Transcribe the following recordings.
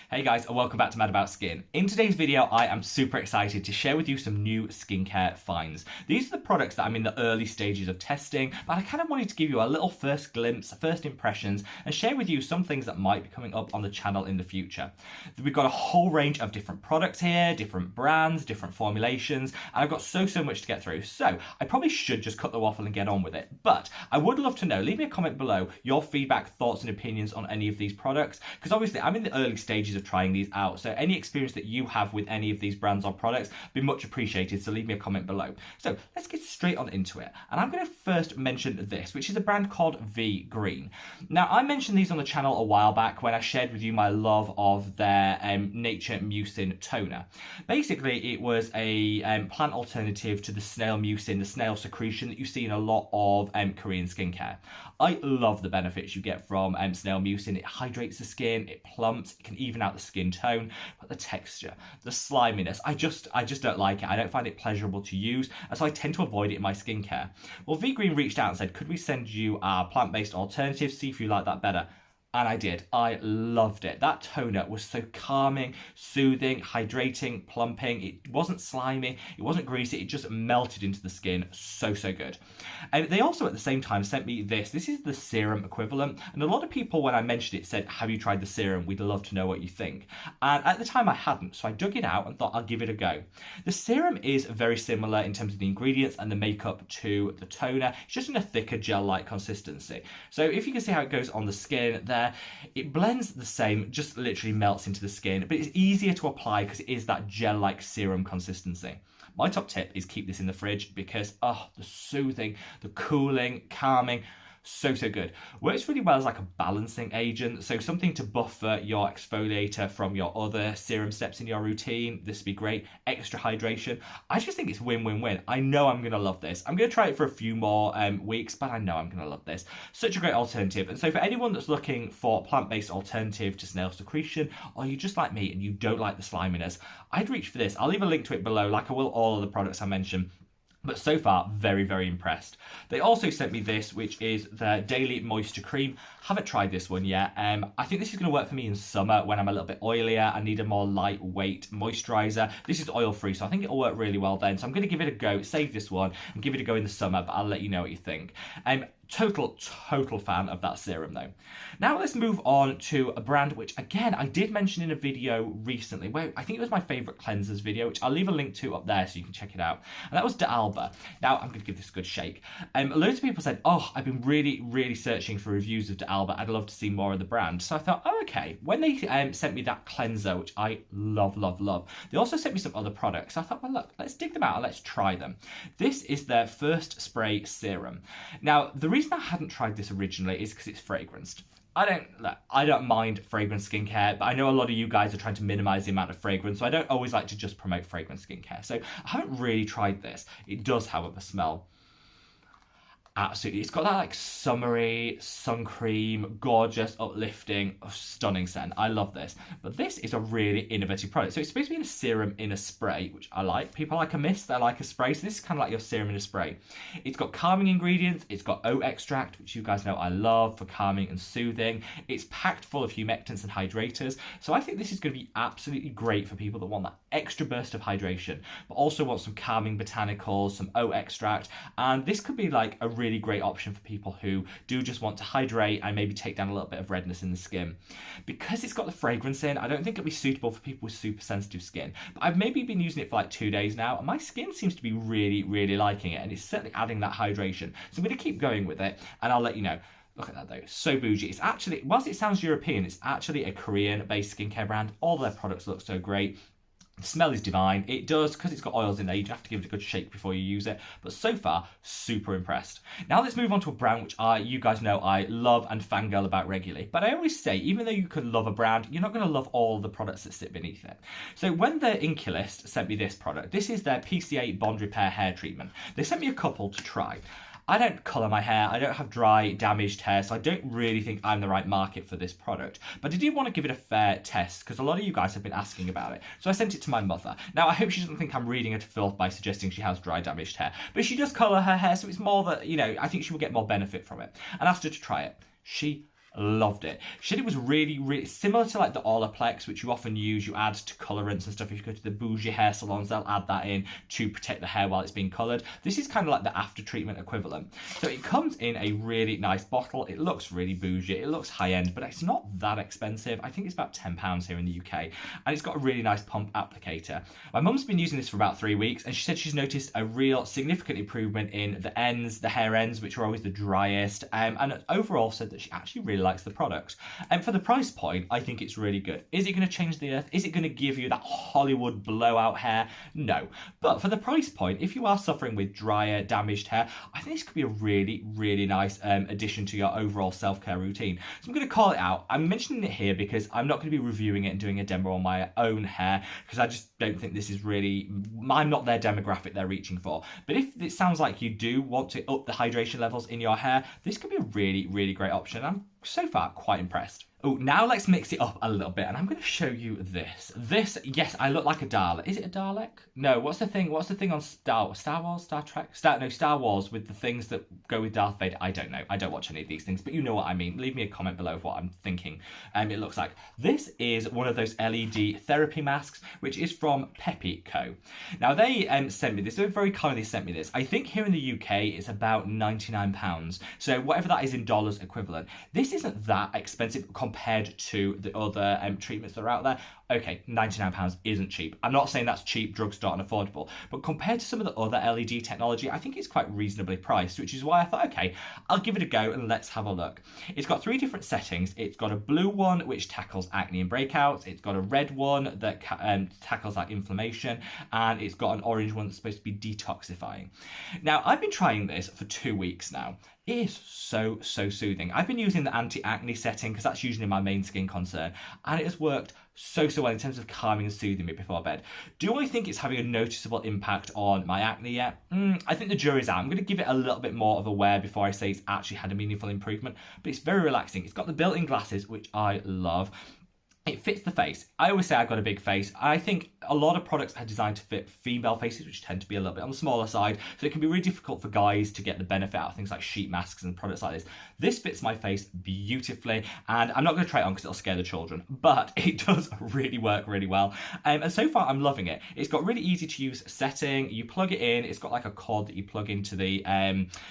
Hey guys, and welcome back to Mad About Skin. In today's video, I am super excited to share with you some new skincare finds. These are the products that I'm in the early stages of testing, but I kind of wanted to give you a little first glimpse, first impressions, and share with you some things that might be coming up on the channel in the future. We've got a whole range of different products here, different brands, different formulations, and I've got so much to get through. So I probably should just cut the waffle and get on with it. But I would love to know, leave me a comment below, your feedback, thoughts, and opinions on any of these products, because obviously I'm in the early stages of trying these out, so any experience that you have with any of these brands or products be much appreciated, so leave me a comment below. So let's get straight on into it, and I'm going to first mention this, which is a brand called Vegreen. Now I mentioned these on the channel a while back when I shared with you my love of their Nature Mucin toner. Basically it was a plant alternative to the snail mucin, the snail secretion that you see in a lot of Korean skincare. I love the benefits you get from snail mucin. It hydrates the skin, it plumps, it can even out the skin tone, but the texture, the sliminess, I just don't like it. I don't find it pleasurable to use, and so I tend to avoid it in my skincare. Well, Vegreen reached out and said, could we send you our plant-based alternative, see if you like that better? And I did. I loved it. That toner was so calming, soothing, hydrating, plumping. It wasn't slimy, it wasn't greasy, it just melted into the skin. So good. And they also at the same time sent me this. This is the serum equivalent. And a lot of people when I mentioned it said, have you tried the serum? We'd love to know what you think. And at the time I hadn't, so I dug it out and thought I'll give it a go. The serum is very similar in terms of the ingredients and the makeup to the toner. It's just in a thicker gel-like consistency. So if you can see how it goes on the skin there, it blends the same, just literally melts into the skin, but it's easier to apply because it is that gel-like serum consistency. My top tip is keep this in the fridge because, the soothing, the cooling, calming, so good. Works really well as like a balancing agent, so something to buffer your exfoliator from your other serum steps in your routine. This would be great. Extra hydration. I just think it's win-win-win. I know I'm gonna love this. I'm gonna try it for a few more weeks, but I know I'm gonna love this. Such a great alternative. And so for anyone that's looking for a plant-based alternative to snail secretion, or you just like me and you don't like the sliminess, I'd reach for this. I'll leave a link to it below, like I will all of the products I mentioned. But so far, very impressed. They also sent me this, which is their Daily Moisture Cream. Haven't tried this one yet. I think this is going to work for me in summer when I'm a little bit oilier. I need a more lightweight moisturizer. This is oil-free, so I think it'll work really well then. So I'm going to give it a go, save this one, and give it a go in the summer, but I'll let you know what you think. Total fan of that serum though. Now let's move on to a brand which again I did mention in a video recently where I think it was my favourite cleansers video, which I'll leave a link to up there so you can check it out, and that was D'Alba. Now I'm going to give this a good shake. Loads of people said, I've been really searching for reviews of D'Alba, I'd love to see more of the brand. So I thought, okay, when they sent me that cleanser, which I love, they also sent me some other products. So I thought, well look, let's dig them out and let's try them. This is their First Spray Serum. Now the reason I hadn't tried this originally is because it's fragranced. I don't mind fragrance skincare, but I know a lot of you guys are trying to minimize the amount of fragrance, so I don't always like to just promote fragrance skincare. So I haven't really tried this. It does, however, smell absolutely. It's got that like summery, sun cream, gorgeous, uplifting, stunning scent. I love this. But this is a really innovative product. So it's supposed to be in a serum in a spray, which I like. People like a mist, they like a spray. So this is kind of like your serum in a spray. It's got calming ingredients. It's got oat extract, which you guys know I love for calming and soothing. It's packed full of humectants and hydrators. So I think this is going to be absolutely great for people that want that extra burst of hydration, but also want some calming botanicals, some oat extract. And this could be like a really great option for people who do just want to hydrate and maybe take down a little bit of redness in the skin. Because it's got the fragrance in, I don't think it'll be suitable for people with super sensitive skin, but I've maybe been using it for like 2 days now and my skin seems to be really liking it, and it's certainly adding that hydration. So I'm going to keep going with it and I'll let you know. Look at that though, so bougie. It's actually, whilst it sounds European, it's actually a Korean based skincare brand. All their products look so great. The smell is divine. It does, because it's got oils in there, you have to give it a good shake before you use it. But so far, super impressed. Now let's move on to a brand which you guys know I love and fangirl about regularly. But I always say, even though you can love a brand, you're not going to love all the products that sit beneath it. So when the Inkey list sent me this product, this is their PCA Bond Repair Hair Treatment. They sent me a couple to try. I don't colour my hair, I don't have dry, damaged hair, so I don't really think I'm the right market for this product. But I did want to give it a fair test, because a lot of you guys have been asking about it. So I sent it to my mother. Now, I hope she doesn't think I'm reading her to filth by suggesting she has dry, damaged hair. But she does colour her hair, so it's more that, I think she will get more benefit from it. And asked her to try it. She Loved it. She said it was really, really similar to like the Olaplex, which you often use. You add to colorants and stuff. If you go to the bougie hair salons, they'll add that in to protect the hair while it's being colored. This is kind of like the after treatment equivalent. So it comes in a really nice bottle. It looks really bougie. It looks high end, but it's not that expensive. I think it's about £10 here in the UK, and it's got a really nice pump applicator. My mum's been using this for about 3 weeks, and she said she's noticed a real significant improvement in the ends, the hair ends, which are always the driest, and overall said that she actually really likes the product. And for the price point, I think it's really good. Is it going to change the earth? Is it going to give you that Hollywood blowout hair? No. But for the price point, if you are suffering with drier, damaged hair, I think this could be a really, really nice addition to your overall self-care routine. So I'm going to call it out. I'm mentioning it here because I'm not going to be reviewing it and doing a demo on my own hair, because I just don't think this is really, I'm not their demographic they're reaching for. But if it sounds like you do want to up the hydration levels in your hair, this could be a really, really great option. I'm so far quite impressed. Oh, now let's mix it up a little bit, and I'm going to show you this. This, yes, I look like a Dalek. Is it a Dalek? No, what's the thing? What's the thing on Star Wars, Star Trek? Star Wars with the things that go with Darth Vader? I don't know. I don't watch any of these things, but you know what I mean. Leave me a comment below of what I'm thinking it looks like. This is one of those LED therapy masks, which is from Peppy Co. Now, they sent me this. They very kindly sent me this. I think here in the UK, it's about £99. So whatever that is in dollars equivalent. This isn't that expensive compared to the other treatments that are out there. Okay, £99 isn't cheap. I'm not saying that's cheap, drugstore and affordable, but compared to some of the other LED technology, I think it's quite reasonably priced, which is why I thought, okay, I'll give it a go and let's have a look. It's got 3 different settings. It's got a blue one, which tackles acne and breakouts. It's got a red one that tackles like inflammation, and it's got an orange one that's supposed to be detoxifying. Now, I've been trying this for 2 weeks now. It is so soothing. I've been using the anti-acne setting because that's usually my main skin concern, and it has worked so well in terms of calming and soothing me before bed. Do I think it's having a noticeable impact on my acne yet? I think the jury's out. I'm going to give it a little bit more of a wear before I say it's actually had a meaningful improvement, but it's very relaxing. It's got the built-in glasses, which I love. It fits the face. I always say I've got a big face. I think a lot of products are designed to fit female faces, which tend to be a little bit on the smaller side. So it can be really difficult for guys to get the benefit out of things like sheet masks and products like this. This fits my face beautifully, and I'm not going to try it on because it'll scare the children, but it does really work really well. And so far, I'm loving it. It's got really easy to use setting. You plug it in. It's got like a cord that you plug into the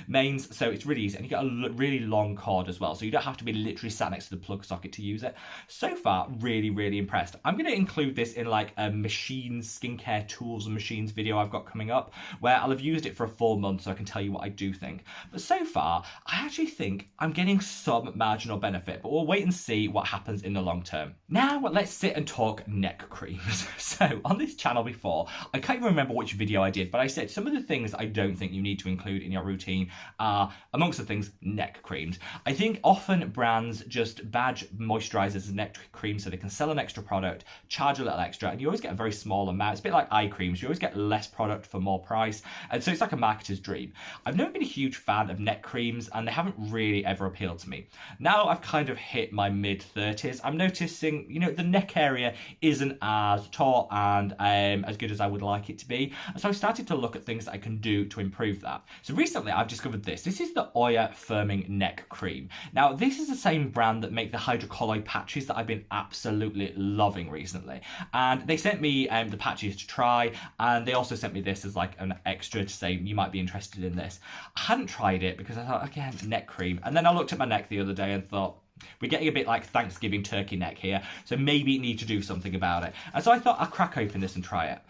mains, so it's really easy. And you get a really long cord as well, so you don't have to be literally sat next to the plug socket to use it. So far, really impressed. I'm going to include this in like a machines, skincare tools and machines video I've got coming up, where I'll have used it for a full month so I can tell you what I do think. But so far, I actually think I'm getting some marginal benefit, but we'll wait and see what happens in the long term. Now, let's sit and talk neck creams. So on this channel before, I can't even remember which video I did, but I said some of the things I don't think you need to include in your routine are, amongst the things, neck creams. I think often brands just badge moisturizers as neck creams so they can sell an extra product, charge a little extra, and you always get a very small amount. It's a bit like eye creams. You always get less product for more price, and so it's like a marketer's dream. I've never been a huge fan of neck creams, and they haven't really ever appealed to me. Now I've kind of hit my mid-30s, I'm noticing, you know, the neck area isn't as taut and as good as I would like it to be, and so I started to look at things that I can do to improve that. So recently I've discovered this. This is the Oya Firming Neck Cream. Now this is the same brand that make the hydrocolloid patches that I've been absolutely loving recently, and they sent me the patches to try, and they also sent me this as like an extra to say you might be interested in this. I hadn't tried it because I thought, again, neck cream, and then I looked at my neck the other day and thought, we're getting a bit like Thanksgiving turkey neck here, so maybe you need to do something about it. And so I thought I'll crack open this and try it.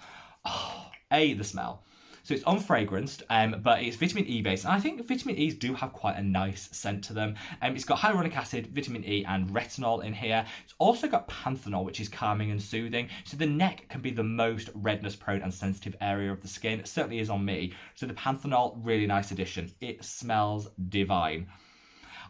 Oh, the smell. So it's unfragranced, but it's vitamin E based. And I think vitamin E's do have quite a nice scent to them. It's got hyaluronic acid, vitamin E, and retinol in here. It's also got panthenol, which is calming and soothing. So the neck can be the most redness prone and sensitive area of the skin. It certainly is on me. So the panthenol, really nice addition. It smells divine.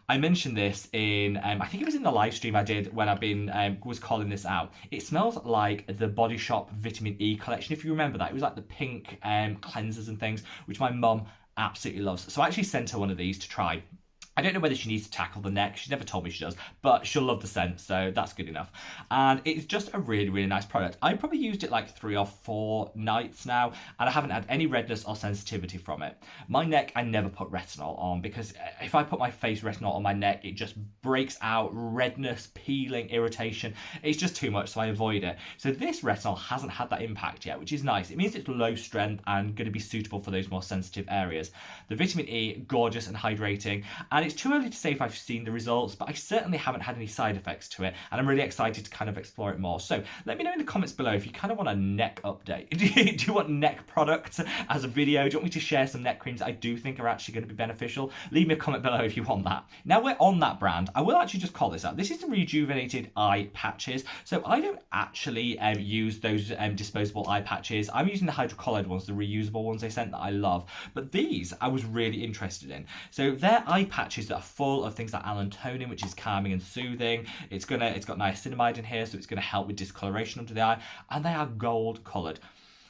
I mentioned this in, I think it was in the live stream I did when I've been, was calling this out. It smells like the Body Shop Vitamin E collection, if you remember that. It was like the pink cleansers and things, which my mum absolutely loves. So I actually sent her one of these to try. I don't know whether she needs to tackle the neck. She never told me she does, but she'll love the scent, so that's good enough. And it's just a really, really nice product. I probably used it like 3 or 4 nights now, and I haven't had any redness or sensitivity from it. My neck, I never put retinol on, because if I put my face retinol on my neck, it just breaks out redness, peeling, irritation. It's just too much, so I avoid it. So this retinol hasn't had that impact yet, which is nice. It means it's low strength and going to be suitable for those more sensitive areas. The vitamin E, gorgeous and hydrating, and it's too early to say if I've seen the results, but I certainly haven't had any side effects to it, and I'm really excited to kind of explore it more. So let me know in the comments below if you kind of want a neck update. Do you want neck products as a video? Do you want me to share some neck creams that I do think are actually going to be beneficial? Leave me a comment below if you want that. Now we're on that brand, I will actually just call this out. This is the rejuvenated eye patches. So I don't actually use those disposable eye patches. I'm using the hydrocolloid ones, the reusable ones they sent that I love. But these I was really interested in. So they're eye patches that are full of things like allantoin, which is calming and soothing. It's got niacinamide in here, so it's gonna help with discoloration under the eye, and they are gold coloured.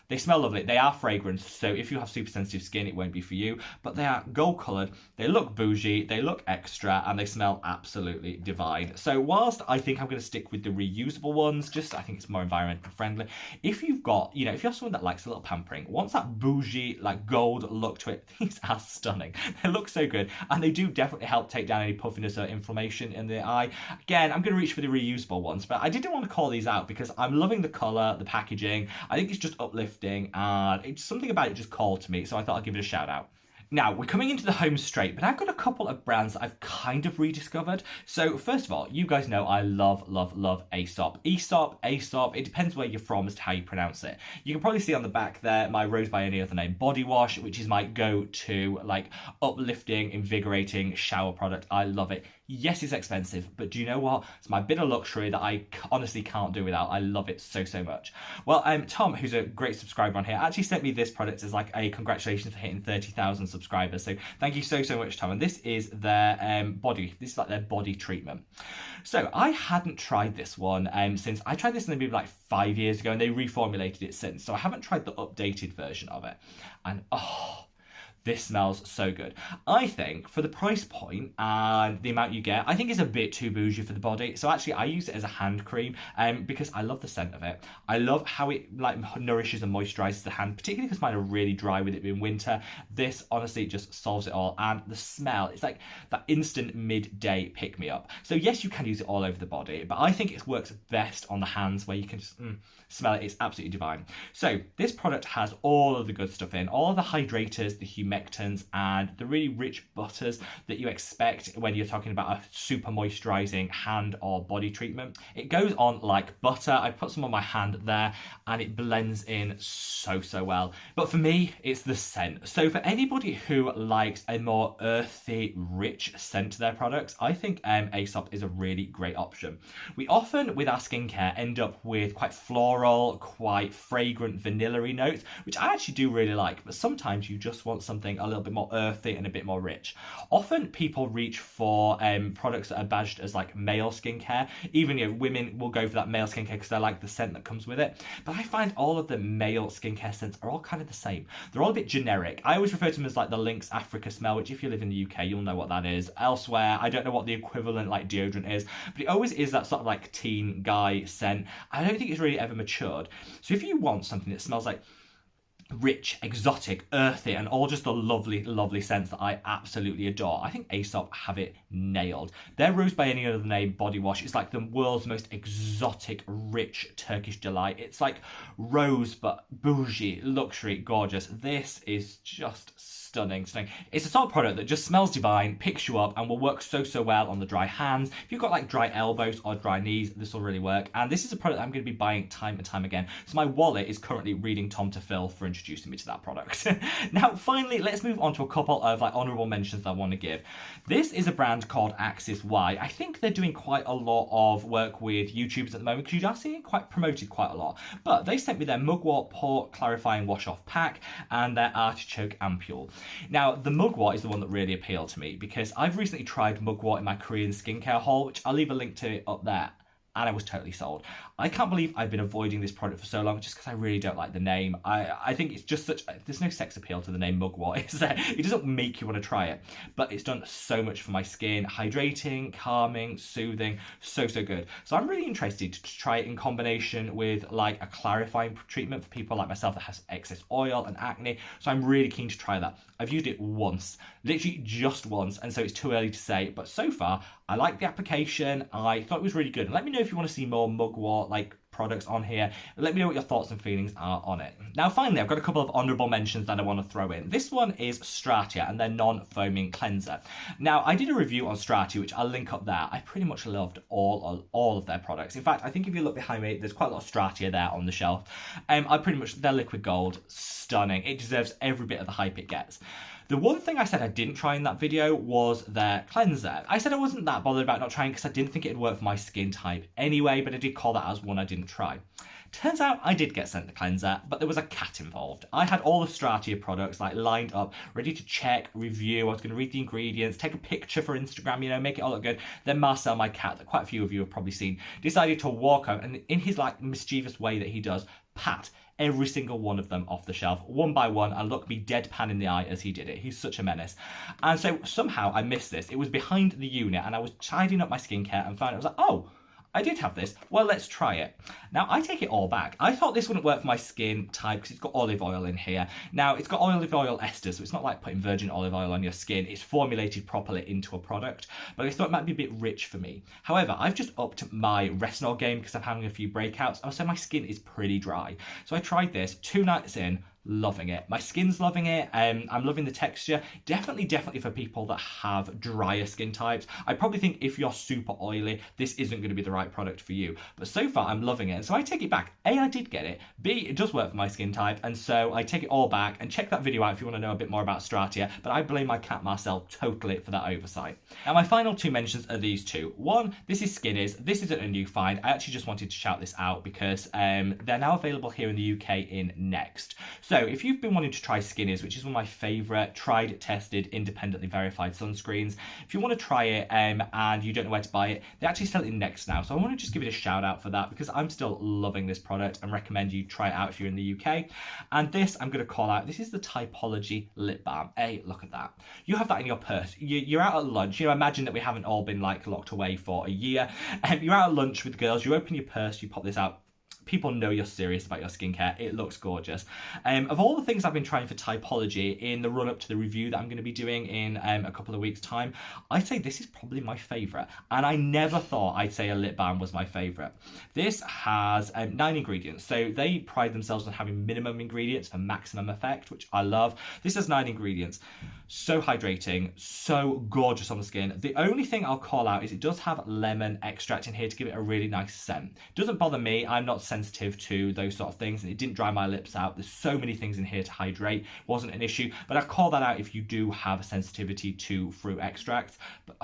They smell lovely. They are fragrant, so if you have super sensitive skin, it won't be for you. But they are gold coloured, they look bougie, they look extra, and they smell absolutely divine. So whilst I think I'm going to stick with the reusable ones, I think it's more environmental friendly. If you've got, if you're someone that likes a little pampering, wants that bougie, like gold look to it, these are stunning. They look so good, and they do definitely help take down any puffiness or inflammation in the eye. Again, I'm going to reach for the reusable ones, but I didn't want to call these out because I'm loving the colour, the packaging. I think it's just uplifting, and it's something about it just called to me, so I thought I'd give it a shout out. Now, we're coming into the home straight, but I've got a couple of brands that I've kind of rediscovered. So first of all, you guys know I love, love, love Aesop. Aesop, it depends where you're from as to how you pronounce it. You can probably see on the back there, my Rose by Any Other Name body wash, which is my go-to, like, uplifting, invigorating shower product. I love it. Yes, it's expensive, but do you know what? It's my bit of luxury that I honestly can't do without. I love it so, so much. Well, Tom, who's a great subscriber on here, actually sent me this product as like a congratulations for hitting 30,000 subscribers. So thank you so, so much, Tom. And this is their this is like their body treatment. So I hadn't tried this one since I tried this maybe like 5 years ago, and they reformulated it since. So I haven't tried the updated version of it. And this smells so good. I think for the price point and the amount you get, I think it's a bit too bougie for the body. So actually I use it as a hand cream because I love the scent of it. I love how it like nourishes and moisturizes the hand, particularly because mine are really dry with it being winter. This honestly just solves it all. And the smell, it's like that instant midday pick me up. So yes, you can use it all over the body, but I think it works best on the hands where you can just smell it. It's absolutely divine. So this product has all of the good stuff in, all of the hydrators, the humectants, and the really rich butters that you expect when you're talking about a super moisturizing hand or body treatment. It goes on like butter. I put some on my hand there, and it blends in so, so well. But for me, it's the scent. So for anybody who likes a more earthy, rich scent to their products, I think Aesop is a really great option. We often, with our skincare, end up with quite floral, quite fragrant, vanilla-y notes, which I actually do really like, but sometimes you just want something a little bit more earthy and a bit more rich. Often people reach for products that are badged as like male skincare. Even women will go for that male skincare because they like the scent that comes with it. But I find all of the male skincare scents are all kind of the same. They're all a bit generic. I always refer to them as like the Lynx Africa smell, which if you live in the UK, you'll know what that is. Elsewhere, I don't know what the equivalent like deodorant is, but it always is that sort of like teen guy scent. I don't think it's really ever matured. So if you want something that smells like rich, exotic, earthy, and all just the lovely, lovely scents that I absolutely adore, I think Aesop have it nailed. Their Rose by Any Other Name body wash is like the world's most exotic, rich Turkish delight. It's like rose, but bougie, luxury, gorgeous. This is just stunning. It's a solid product that just smells divine, picks you up, and will work so, so well on the dry hands. If you've got like dry elbows or dry knees, this will really work. And this is a product I'm going to be buying time and time again. So my wallet is currently reading Tom to Phil for introducing me to that product. Now, finally, let's move on to a couple of like honorable mentions that I want to give. This is a brand called Axia-Y. I think they're doing quite a lot of work with YouTubers at the moment because you are seeing it quite promoted quite a lot. But they sent me their Mugwort Pore Clarifying Wash Off Pack and their Artichoke Ampule. Now, the Mugwort is the one that really appealed to me because I've recently tried Mugwort in my Korean skincare haul, which I'll leave a link to up there. and I was totally sold. I can't believe I've been avoiding this product for so long just because I really don't like the name. I think it's just there's no sex appeal to the name mugwort, is there? It doesn't make you want to try it, but it's done so much for my skin. Hydrating, calming, soothing, so good. So I'm really interested to try it in combination with like a clarifying treatment for people like myself that has excess oil and acne. So I'm really keen to try that. I've used it once, literally just once, and so it's too early to say, but so far I like the application. I thought it was really good. And let me know if you want to see more mugwort like products on here. Let me know what your thoughts and feelings are on it. Now finally, I've got a couple of honourable mentions that I want to throw in. This one is Stratia and their non-foaming cleanser. Now I did a review on Stratia, which I'll link up there. I pretty much loved all of their products. In fact, I think if you look behind me, there's quite a lot of Stratia there on the shelf. Their liquid gold, stunning. It deserves every bit of the hype it gets. The one thing I said I didn't try in that video was their cleanser. I said I wasn't that bothered about not trying because I didn't think it'd work for my skin type anyway, but I did call that as one I didn't try. Turns out I did get sent the cleanser, but there was a cat involved. I had all the Stratia products like lined up, ready to check, review. I was going to read the ingredients, take a picture for Instagram, you know, make it all look good. Then Marcel, my cat, that quite a few of you have probably seen, decided to walk out and in his like mischievous way that he does, pat every single one of them off the shelf, one by one, and look me deadpan in the eye as he did it. He's such a menace. And so somehow I missed this. It was behind the unit and I was tidying up my skincare and found it. I was like, oh, I did have this. Well, let's try it. Now, I take it all back. I thought this wouldn't work for my skin type because it's got olive oil in here. Now, it's got olive oil esters, so it's not like putting virgin olive oil on your skin. It's formulated properly into a product, but I thought it might be a bit rich for me. However, I've just upped my retinol game because I'm having a few breakouts. Also, my skin is pretty dry. So I tried this 2 nights in, loving it. My skin's loving it. I'm loving the texture. Definitely for people that have drier skin types. I probably think if you're super oily, this isn't going to be the right product for you. But so far, I'm loving it. And so I take it back. A, I did get it. B, it does work for my skin type. And so I take it all back and check that video out if you want to know a bit more about Stratia. But I blame my cat Marcel totally for that oversight. Now, my final 2 mentions are these 2. One, this is Skinners. This isn't a new find. I actually just wanted to shout this out because they're now available here in the UK in Next. So if you've been wanting to try Skinners, which is one of my favourite tried, tested, independently verified sunscreens, if you want to try it and you don't know where to buy it, they actually sell it in Next now. So I want to just give it a shout out for that because I'm still loving this product and recommend you try it out if you're in the UK. And this I'm going to call out. This is the Typology Lip Balm. Hey, look at that. You have that in your purse. You're out at lunch. You know, imagine that we haven't all been like locked away for a year. You're out at lunch with girls. You open your purse. You pop this out. People know you're serious about your skincare. It looks gorgeous. Of all the things I've been trying for Typology in the run-up to the review that I'm going to be doing in a couple of weeks' time, I'd say this is probably my favourite. And I never thought I'd say a lip balm was my favourite. This has 9 ingredients. So they pride themselves on having minimum ingredients for maximum effect, which I love. This has 9 ingredients. So hydrating, so gorgeous on the skin. The only thing I'll call out is it does have lemon extract in here to give it a really nice scent. Doesn't bother me. I'm not sensitive to those sort of things, and it didn't dry my lips out. There's so many things in here to hydrate. Wasn't an issue, but I'd call that out if you do have a sensitivity to fruit extracts. But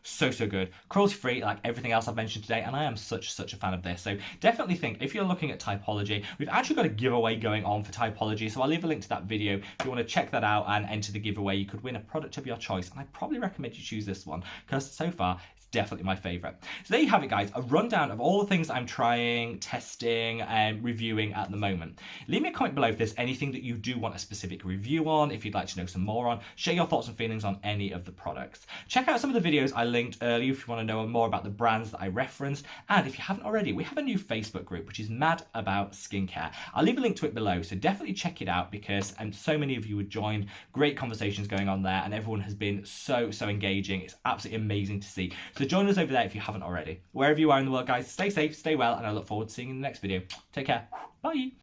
so good, cruelty free like everything else I've mentioned today, and I am such a fan of this. So definitely think if you're looking at Typology, we've actually got a giveaway going on for Typology, so I'll leave a link to that video if you want to check that out and enter the giveaway. You could win a product of your choice, and I probably recommend you choose this one because so far definitely my favorite. So there you have it, guys, a rundown of all the things I'm trying, testing and reviewing at the moment. Leave me a comment below if there's anything that you do want a specific review on, if you'd like to know some more on. Share your thoughts and feelings on any of the products. Check out some of the videos I linked earlier if you want to know more about the brands that I referenced, and if you haven't already, we have a new Facebook group which is Mad About Skincare. I'll leave a link to it below, so definitely check it out because so many of you have joined. Great conversations going on there, and everyone has been so engaging. It's absolutely amazing to see. So join us over there if you haven't already. Wherever you are in the world, guys, stay safe, stay well, and I look forward to seeing you in the next video. Take care. Bye.